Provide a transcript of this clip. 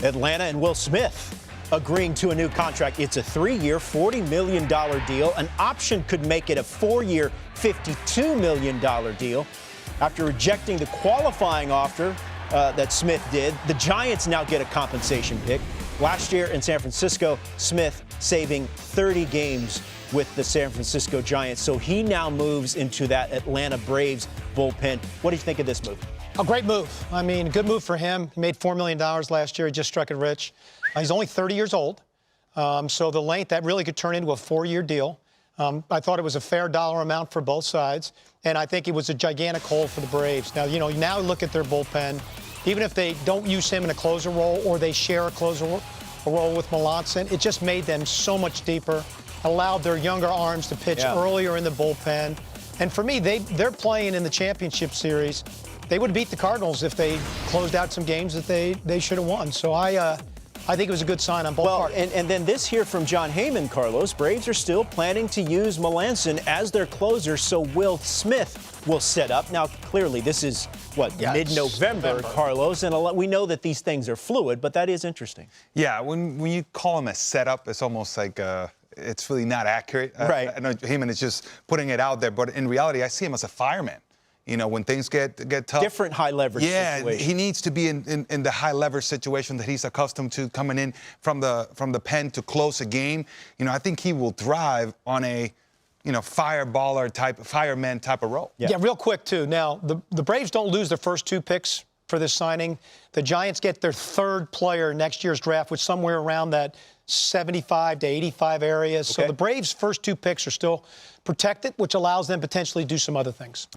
Atlanta and Will Smith agreeing to a new contract. It's a 3-year, $40 million deal. An option could make it a 4-year, $52 million deal. After rejecting the qualifying offer that Smith did, the Giants now get a compensation pick. Last year in San Francisco, Smith saving 30 games with the San Francisco Giants. So he now moves into that Atlanta Braves bullpen. What do you think of this move? A great move. I mean, good move for him. He made $4 million last year. He just struck it rich. He's only 30 years old. So the length, that really could turn into a 4-year deal. I thought it was a fair dollar amount for both sides. And I think it was a gigantic hole for the Braves. Now, now look at their bullpen. Even if they don't use him in a closer role or they share a closer role with Melancon, it just made them so much deeper, allowed their younger arms to pitch earlier in the bullpen. And for me, they're playing in the championship series. They would beat the Cardinals if they closed out some games that they should have won. So I think it was a good sign on both parties. And then this here from John Heyman, Carlos. Braves are still planning to use Melancon as their closer, so Will Smith will set up. Now, clearly, this is, mid-November, Carlos, and we know that these things are fluid, but that is interesting. Yeah, when you call him a setup, it's almost like it's really not accurate. Right. I know Heyman is just putting it out there, but in reality, I see him as a fireman. When things get tough. Different high leverage situation. He needs to be in the high leverage situation that he's accustomed to, coming in from the pen to close a game. I think he will thrive on a fireman type of role. Yeah, real quick too. Now the Braves don't lose their first 2 picks for this signing. The Giants get their 3rd player next year's draft, which somewhere around that 75 to 85 areas. Okay. So the Braves' first 2 picks are still protected, which allows them potentially to do some other things.